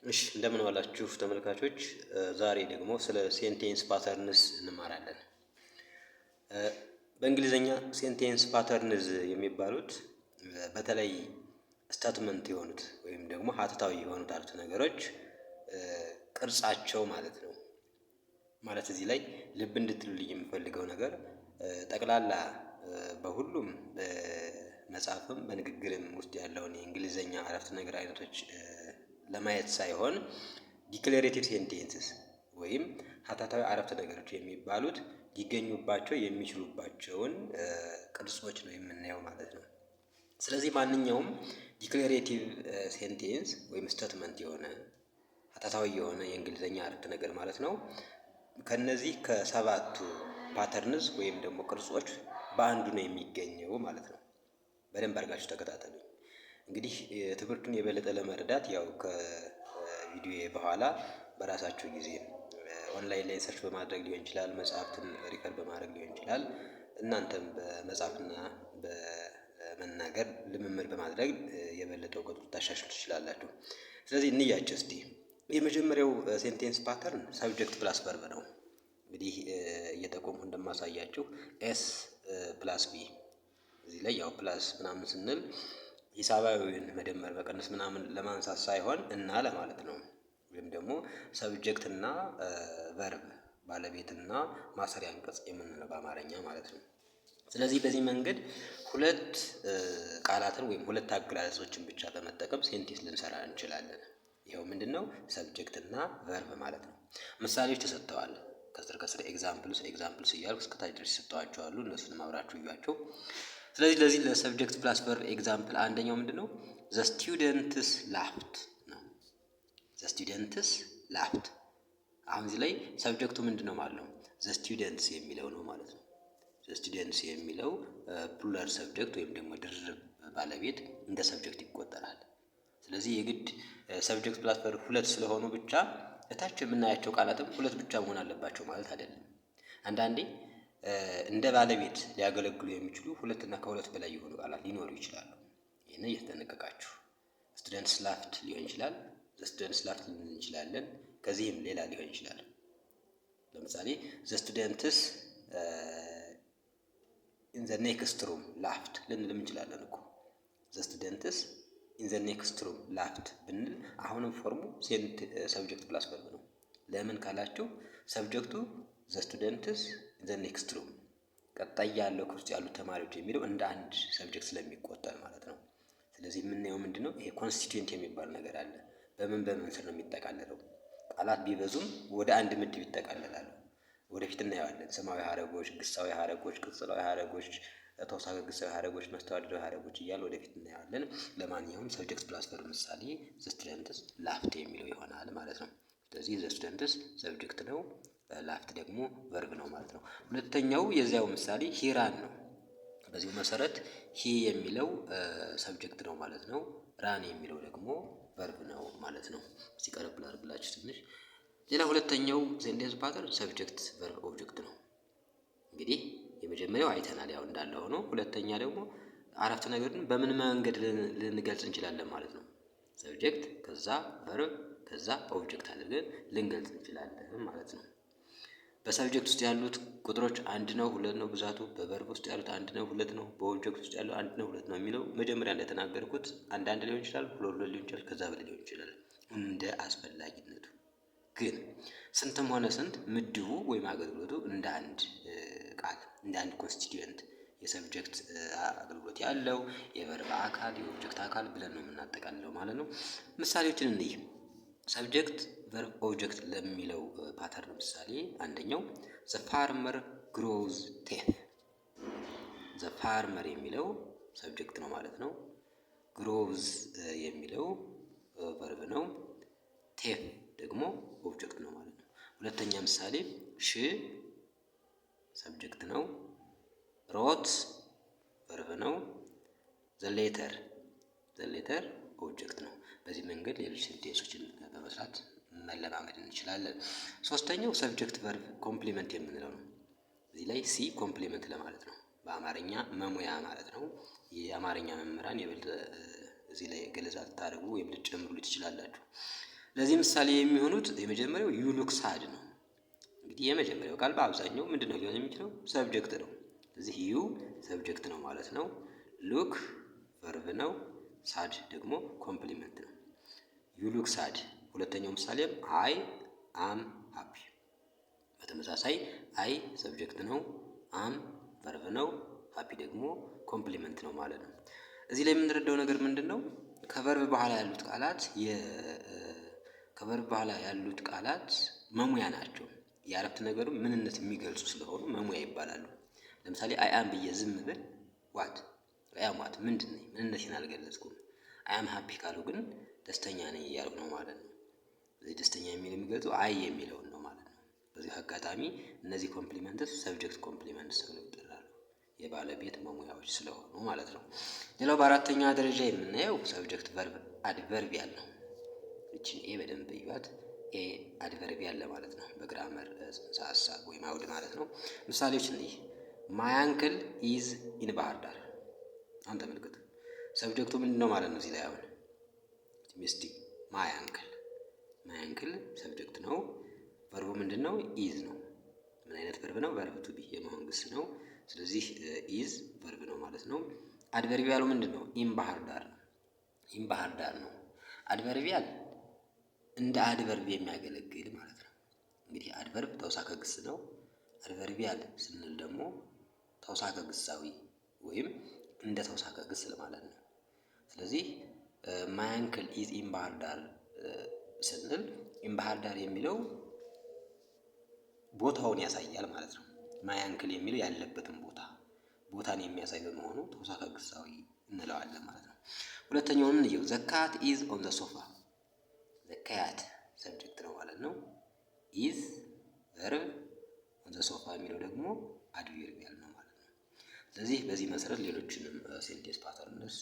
እሺ እንደምን ዋላችሁ ተመልካቾች። ዛሬ ደግሞ ስለ ሴንቴንስ ፓተርንስ እንማራለን። በእንግሊዘኛ ሴንቴንስ ፓተርንስ የሚባሉት በተለይ ስታትመንት የሆኑት ወይም ደግሞ ሀተታዊ የሆኑት አረፍተ ነገሮች ቅርጻቸው ማለት ነው። ማለት እዚህ ላይ ልብ እንድትሉልኝ የምፈልገው ነገር ጠቅላላ በሁሉም መጽሐፍም በንግግርም ውስጥ ያለውን የእንግሊዘኛ አረፍተ ነገር አይነቶች ለማየት ሳይሆን ዲክሌሬቲቭ ሴንቴንስስ ወይም ሀተታዊ አረፍተ ነገሮች የሚባሉት ሊገኙባቸው የሚችሉባቸውን ቅርጾች ነው የምናየው ማለት ነው። ስለዚህ ማንኛውም ዲክሌሬቲቭ ሴንቴንስ ወይም ስቴትመንት የሆነ ሀተታዊ የሆነ የእንግሊዘኛ አረፍተ ነገር ማለት ነው ከነዚህ ከሰባቱ ፓተርንስ ወይም ደግሞ ቅርጾች በአንዱ ነው የሚገኘው ማለት ነው። በደንብ አድርጋችሁ ተከታተሉ። እንግዲህ ትምህርቱን የበለጠ ለመረዳት ያው ከቪዲዮ በኋላ በራሳችሁ ጊዜ ኦንላይን ላይ ሰርች በማድረግ ሊሆን ይችላል፣ መጽሐፍትን ሪፈር በማድረግ ሊሆን ይችላል። እናንተም በመጻፍና በመናገር ልምምድ በማድረግ የበለጠ እውቀቱን ታሻሽሉ ትችላላችሁ። ስለዚህ እንያቸው እስቲ። የመጀመሪያው ሴንቴንስ ፓተርን ሰብጀክት ፕላስ ቨርብ ነው። እንግዲህ እየጠቆምኩ እንደማሳያችሁ ኤስ ፕላስ ቢ እዚህ ላይ ያው ፕላስ ምናምን ስንል ሂሳባዊውን መደመር መቀነስ ምናምን ለማንሳት ሳይሆን እና ለማለት ነው። ወይም ደግሞ ሰብጀክት እና ቨርብ ባለቤትና ማሰሪያ አንቀጽ የምንለው በአማርኛ ማለት ነው። ስለዚህ በዚህ መንገድ ሁለት ቃላትን ወይም ሁለት አገላለጾችን ብቻ በመጠቀም ሴንቴንስ ልንሰራ እንችላለን። ይኸው ምንድነው? ሰብጀክት እና ቨርብ ማለት ነው። ምሳሌዎች ተሰጥተዋል። ከስር ኤግዛምፕልስ እያልኩ እስከታች ድረስ ሰጥተዋቸዋል። እነሱንም አብራችሁ እዩዋቸው። ስለዚህ ለዚህ ለሰብጀክት ፕላስ ቨርብ ኤግዛምፕል አንደኛው ምንድነው? ዘ ስቱደንትስ ላፍት ነው። ዘ ስቱደንትስ ላፍት። አሁን እዚህ ላይ ሰብጀክቱ ምንድነው ማለት ነው? ዘ ስቱደንትስ የሚለው ነው ማለት ነው። ዘ ስቱደንትስ የሚለው ፕሉራል ሰብጀክት ወይም ደግሞ ድርብ ባለቤት እንደ ሰብጀክት ይቆጠራል። ስለዚህ የግድ ሰብጀክት ፕላስ ቨርብ ሁለት ስለሆኑ ብቻ እታች የምናያቸው ቃላትም ሁለት ብቻ መሆን አለባቸው ማለት አይደለም። አንዳንዴ እንደ ባለቤት ሊያገለግሉ የሚችሉ ሁለት እና ከሁለት በላይ የሆኑ ቃላት ሊኖሩ ይችላሉ። ይህን እየተጠነቀቃችሁ ስቱደንትስ ላፍት ሊሆን ይችላል፣ ዘ ስቱደንትስ ላፍት ልንል እንችላለን። ከዚህም ሌላ ሊሆን ይችላል። ለምሳሌ ዘ ስቱደንትስ ኢን ዘ ኔክስት ሩም ላፍት ልንልም እንችላለን እኮ። ዘ ስቱደንትስ ኢን ዘ ኔክስት ሩም ላፍት ብንል አሁንም ፎርሙ ሰብጀክት ፕላስ ቨርብ ነው። ለምን ካላችሁ ሰብጀክቱ ዘ ስቱደንትስ ኢን ዘ ኔክስት ሩም ቀጣይ ያለው ክፍል ውስጥ ያሉ ተማሪዎች የሚለው እንደ አንድ ሰብጀክት ስለሚቆጠር ማለት ነው። ስለዚህ የምናየው ምንድነው? ይሄ ኮንስቲትዩንት የሚባል ነገር አለ። በምን ስር ነው የሚጠቃለለው? ቃላት ቢበዙም ወደ አንድ ምድብ ይጠቃለላሉ። ወደፊት እናየዋለን። ስማዊ ሀረጎች፣ ግሳዊ ሀረጎች፣ ቅጽላዊ ሀረጎች፣ ተውሳከ ግሳዊ ሀረጎች፣ መስተዋድዳዊ ሀረጎች እያለ ወደፊት እናየዋለን። ለማንኛውም ሰብጀክት ፕላስ ቨርብ ምሳሌ ዘ ስቱደንትስ ላፍት የሚለው ይሆናል ማለት ነው። ስለዚህ ዘ ስቱደንትስ ሰብጀክት ነው፣ ላፍት ደግሞ ቨርብ ነው ማለት ነው። ሁለተኛው የዚያው ምሳሌ ሂራን ነው። በዚሁ መሰረት ሂ የሚለው ሰብጀክት ነው ማለት ነው። ራን የሚለው ደግሞ ቨርብ ነው ማለት ነው። ሲቀርብ ላድርግላችሁ ትንሽ። ሌላ ሁለተኛው ሴንቴንስ ፓተርን ሰብጀክት ቨርብ ኦብጀክት ነው። እንግዲህ የመጀመሪያው አይተናል ያው እንዳለ ሆኖ፣ ሁለተኛ ደግሞ አረፍተ ነገርን በምን መንገድ ልንገልጽ እንችላለን ማለት ነው። ሰብጀክት ከዛ ቨርብ ከዛ ኦብጀክት አድርገን ልንገልጽ እንችላለን ማለት ነው። በሰብጀክት ውስጥ ያሉት ቁጥሮች አንድ ነው ሁለት ነው ብዛቱ፣ በቨርብ ውስጥ ያሉት አንድ ነው ሁለት ነው፣ በኦብጀክት ውስጥ ያለው አንድ ነው ሁለት ነው የሚለው መጀመሪያ እንደተናገርኩት አንዳንድ ሊሆን ይችላል፣ ሁለት ሊሆን ይችላል፣ ከዛ በላይ ሊሆን ይችላል እንደ አስፈላጊነቱ። ግን ስንትም ሆነ ስንት ምድቡ ወይም አገልግሎቱ እንደ አንድ ቃል እንደ አንድ ኮንስቲትዩንት የሰብጀክት አገልግሎት ያለው የቨርብ አካል የኦብጀክት አካል ብለን ነው የምናጠቃልለው ማለት ነው። ምሳሌዎችን እንይ። ሰብጀክት ቨርብ ኦብጀክት ለሚለው ፓተርን ምሳሌ አንደኛው ዘ ፋርመር ግሮውዝ ቴፍ። ዘ ፋርመር የሚለው ሰብጀክት ነው ማለት ነው። ግሮውዝ የሚለው ቨርብ ነው። ቴፍ ደግሞ ኦብጀክት ነው ማለት ነው። ሁለተኛ ምሳሌ ሽ ሰብጀክት ነው። ሮት ቨርብ ነው። ዘ ሌተር ኦብጀክት ነው። በዚህ መንገድ ሌሎች ሴንቴንሶችን በመስራት መለማመድ እንችላለን። ሶስተኛው ሰብጀክት ቨርብ ኮምፕሊመንት የምንለው ነው። እዚህ ላይ ሲ ኮምፕሊመንት ለማለት ነው። በአማርኛ መሙያ ማለት ነው። የአማርኛ መምህራን የበለጠ እዚህ ላይ ገለጻ ልታደርጉ ወይም ልትጨምሩ ትችላላችሁ። ለዚህ ምሳሌ የሚሆኑት የመጀመሪያው ዩ ሉክ ሳድ ነው። እንግዲህ የመጀመሪያው ቃል በአብዛኛው ምንድነው ሊሆን የሚችለው? ሰብጀክት ነው። ስለዚህ ዩ ሰብጀክት ነው ማለት ነው። ሉክ ቨርብ ነው። ሳድ ደግሞ ኮምፕሊመንት ነው። ዩ ሉክ ሳድ። ሁለተኛው ምሳሌም አይ አም ሃፒ። በተመሳሳይ አይ ሰብጀክት ነው፣ አም ቨርብ ነው፣ ሃፒ ደግሞ ኮምፕሊመንት ነው ማለት ነው። እዚህ ላይ የምንረዳው ነገር ምንድን ነው? ከቨርብ በኋላ ያሉት ቃላት መሙያ ናቸው። የአረፍተ ነገሩ ምንነት የሚገልጹ ስለሆኑ መሙያ ይባላሉ። ለምሳሌ አይ አም ብዬ ዝም ብል ዋት አይ አም ዋት ምንድን ነኝ? ምንነቴን አልገለጽኩም። አይ አም ሃፒ ካሉ ግን ደስተኛ ነኝ እያልኩ ነው ማለት ነው። ስለዚህ ደስተኛ የሚገልጸው አይ የሚለውን ነው ማለት ነው። በዚህ አጋጣሚ እነዚህ ኮምፕሊመንትስ ሰብጀክት ኮምፕሊመንትስ ተብለው ይጠራሉ፣ የባለቤት መሙያዎች ስለሆኑ ማለት ነው። ሌላው በአራተኛ ደረጃ የምናየው ሰብጀክት ቨርብ አድቨርቢያል ነው። እቺን ኤ በደንብ ይዩት። ኤ አድቨርቢያል ማለት ነው፣ በግራመር ጽንሰ ሀሳብ ወይም አውድ ማለት ነው። ምሳሌዎች እንዲህ ማይ አንክል ኢዝ ኢን ባህር ዳር። አሁን ተመልከቱ፣ ሰብጀክቱ ምንድነው ማለት ነው? እዚህ ላይ አሁን ሚስቲ ማይ አንክል ሰብጀክት ነው። ቨርቡ ምንድነው? ኢዝ ነው። ምን አይነት ቨርብ ነው? ቨርብ ቱ ቢ የመሆን ግስ ነው። ስለዚህ ኢዝ ቨርብ ነው ማለት ነው። አድቨርቢያሉ ምንድነው? ኢን ባህር ዳር ነው። ኢን ባህር ዳር ነው። አድቨርቢያል እንደ አድቨርብ የሚያገለግል ማለት ነው። እንግዲህ አድቨርብ ተውሳከ ግስ ነው። አድቨርቢያል ስንል ደግሞ ተውሳከ ግሳዊ ወይም እንደ ተውሳከ ግስ ማለት ነው። ስለዚህ ማይ አንክል ኢዝ ኢን ባህር ዳር ስንል ኢን ባህር ዳር የሚለው ቦታውን ያሳያል ማለት ነው። ማይ አንክል የሚለው ያለበትን ቦታን የሚያሳይ በመሆኑ ተውሳከ ግሳዊ እንለዋለን ማለት ነው። ሁለተኛውን እንየው። ዘ ካት ኢዝ ኦን ዘ ሶፋ። ዘ ካት ሰብጀክት ነው ማለት ነው። ኢዝ ቨርብ፣ ኦን ዘ ሶፋ የሚለው ደግሞ አድቨርቢያል ነው ማለት ነው። ስለዚህ በዚህ መሰረት ሌሎችንም ሴንቴንስ ፓተርንስ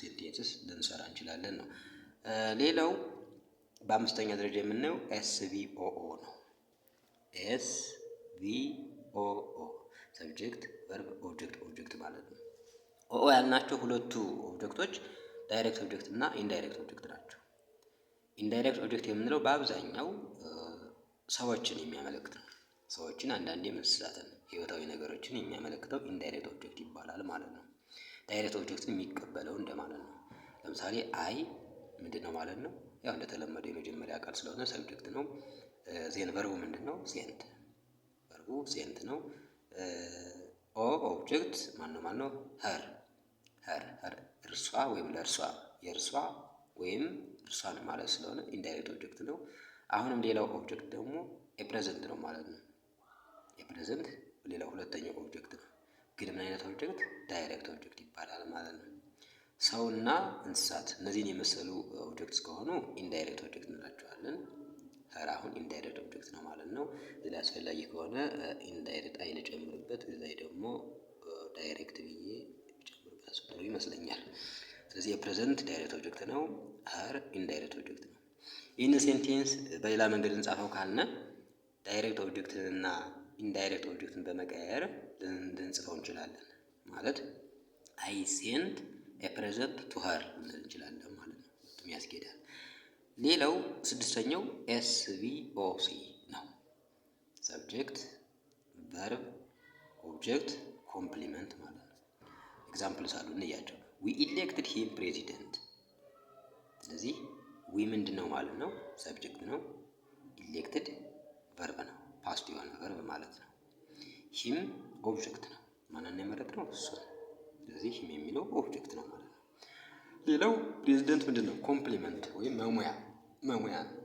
ሴንቴንስስ ልንሰራ እንችላለን ነው። ሌላው በአምስተኛ ደረጃ የምናየው ኤስቪኦኦ ነው። ኤስቪኦኦ ሰብጀክት ቨርብ ኦብጀክት ማለት ነው። ኦኦ ያልናቸው ሁለቱ ኦብጀክቶች ዳይሬክት ኦብጀክት እና ኢንዳይሬክት ኦብጀክት ናቸው። ኢንዳይሬክት ኦብጀክት የምንለው በአብዛኛው ሰዎችን የሚያመለክት ነው። ሰዎችን፣ አንዳንዴ እንስሳትን፣ ህይወታዊ ነገሮችን የሚያመለክተው ኢንዳይሬክት ኦብጀክት ይባላል ማለት ነው። ዳይሬክት ኦብጀክትን የሚቀበለው እንደማለት ነው። ለምሳሌ አይ ምንድነው ማለት ነው? ያው እንደተለመደው የመጀመሪያ ቃል ስለሆነ ሰብጀክት ነው። ዜን ቨርቡ ምንድነው? ሴንት። ቨርቡ ሴንት ነው። ኦ ኦብጀክት ማነው? ሄር እርሷ ወይም ለእርሷ፣ የእርሷ ወይም እርሷን ማለት ስለሆነ ኢንዳይሬክት ኦብጀክት ነው። አሁንም ሌላው ኦብጀክት ደግሞ የፕሬዘንት ነው ማለት ነው። የፕሬዘንት ሌላው ሁለተኛው ኦብጀክት ነው። ግን ምን አይነት ኦብጀክት? ዳይሬክት ኦብጀክት ይባላል ማለት ነው። ሰውና እንስሳት እነዚህን የመሰሉ ኦብጀክትስ ከሆኑ ኢንዳይሬክት ኦብጀክት እንላቸዋለን። ሄር አሁን ኢንዳይሬክት ኦብጀክት ነው ማለት ነው። እዚህ ላይ አስፈላጊ ከሆነ ኢንዳይሬክት አይል ጨምርበት፣ እዚህ ላይ ደግሞ ዳይሬክት ብዬ ጨምርበት አስፈላጊ ይመስለኛል። ስለዚህ የፕሬዘንት ዳይሬክት ኦብጀክት ነው። ሄር ኢንዳይሬክት ኦብጀክት ነው። ይህን ሴንቴንስ በሌላ መንገድ እንጻፈው ካልነ ዳይሬክት ኦብጀክትን እና ኢንዳይሬክት ኦብጀክትን በመቀያየር ልንጽፈው እንችላለን። ማለት አይ ሴንት ፕሬዘንት ቱ ሄር ልንል እንችላለን ማለት ነው። ሁለቱም ያስኬዳል። ሌላው ስድስተኛው ኤስቪኦሲ ነው። ሰብጀክት ቨርብ ኦብጀክት ኮምፕሊመንት ማለት ነው። ኤግዛምፕልስ አሉ እንያቸው። ዊ ኢሌክትድ ሂም ፕሬዚደንት። ስለዚህ ዊ ምንድን ነው ማለት ነው? ሰብጀክት ነው። ኢሌክትድ ቨርብ ነው፣ ፓስት የሆነ ቨርብ ማለት ነው። ሂም ኦብጀክት ነው። ማንን የመረጥነው? እሱ ነው። ስለዚህ ሂም የሚለው ኦብጀክት ነው ማለት ነው። ሌላው ፕሬዚደንት ምንድን ነው? ኮምፕሊመንት ወይም መሙያ ነው።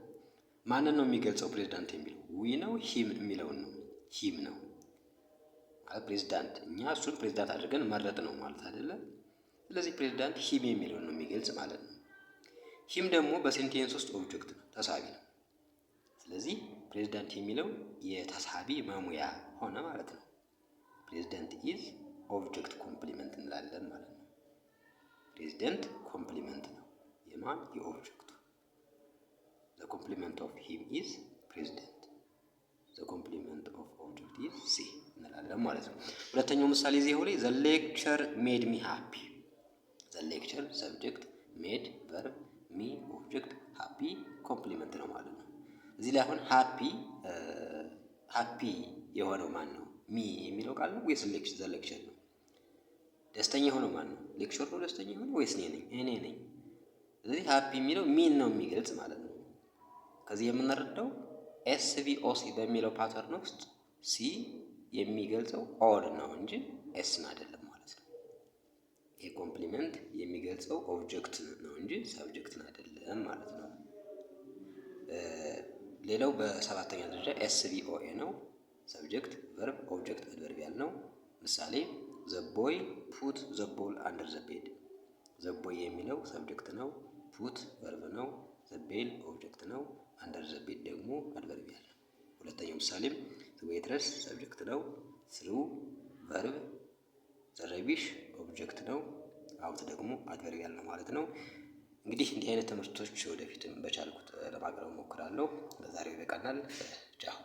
ማንን ነው የሚገልጸው? ፕሬዚዳንት የሚለው ዊ ነው ሂም የሚለውን ነው? ሂም ነው ማለት ፕሬዚዳንት፣ እኛ እሱን ፕሬዚዳንት አድርገን መረጥ ነው ማለት አይደለም። ስለዚህ ፕሬዚዳንት ሂም የሚለውን ነው የሚገልጽ ማለት ነው። ሂም ደግሞ በሴንቴንስ ውስጥ ኦብጀክት ነው፣ ተሳቢ ነው። ስለዚህ ፕሬዚዳንት የሚለው የተሳቢ መሙያ ሆነ ማለት ነው። ፕሬዚዳንት ኢዝ ኦብጀክት ኮምፕሊመንት እንላለን ማለት ነው። ፕሬዚደንት ኮምፕሊመንት ነው የማን? የኦብጀክቱ። ዘ ኮምፕሊመንት ኦፍ ሂም ኢዝ ፕሬዚደንት፣ ዘ ኮምፕሊመንት ኦፍ ኦብጀክት ኢዝ ሲ እንላለን ማለት ነው። ሁለተኛው ምሳሌ እዚህ ላይ ዘ ሌክቸር ሜድ ሚ ሃፒ። ዘ ሌክቸር ሰብጀክት፣ ሜድ ቨርብ፣ ሚ ኦብጀክት፣ ሃፒ ኮምፕሊመንት ነው ማለት ነው። እዚህ ላይ አሁን ሃፒ የሆነው ማን ነው? ሚ የሚለው ቃል ነው ወይስ ሌክቸር ነው? ደስተኛ የሆነው ማን ነው? ሌክቸር ነው ደስተኛ የሆነው ወይስ እኔ ነኝ? እኔ ነኝ። ስለዚህ ሃፒ የሚለው ሚን ነው የሚገልጽ ማለት ነው። ከዚህ የምንረዳው ኤስቪኦሲ በሚለው ፓተርን ውስጥ ሲ የሚገልጸው ኦድ ነው እንጂ ኤስን አይደለም ማለት ነው። ይህ ኮምፕሊመንት የሚገልጸው ኦብጀክት ነው እንጂ ሰብጀክትን አይደለም ማለት ነው። ሌላው በሰባተኛ ደረጃ ኤስቪኦኤ ነው። ሰብጀክት ቨርብ ኦብጀክት አድቨርቢያል ነው። ምሳሌ ዘቦይ ፑት ዘቦል አንደር ዘቤድ። ዘቦይ የሚለው ሰብጀክት ነው። ፑት ቨርብ ነው። ዘቤል ኦብጀክት ነው። አንደር ዘቤድ ደግሞ አድቨርቢያል ነው። ሁለተኛው ምሳሌም ዌትረስ ሰብጀክት ነው። ስሩ ቨርብ፣ ዘረቢሽ ኦብጀክት ነው። አውት ደግሞ አድቨርቢያል ነው ማለት ነው። እንግዲህ እንዲህ አይነት ትምህርቶች ወደፊትም በቻልኩት ለማቅረብ እሞክራለሁ። ለዛሬው ይበቃናል። ቻው።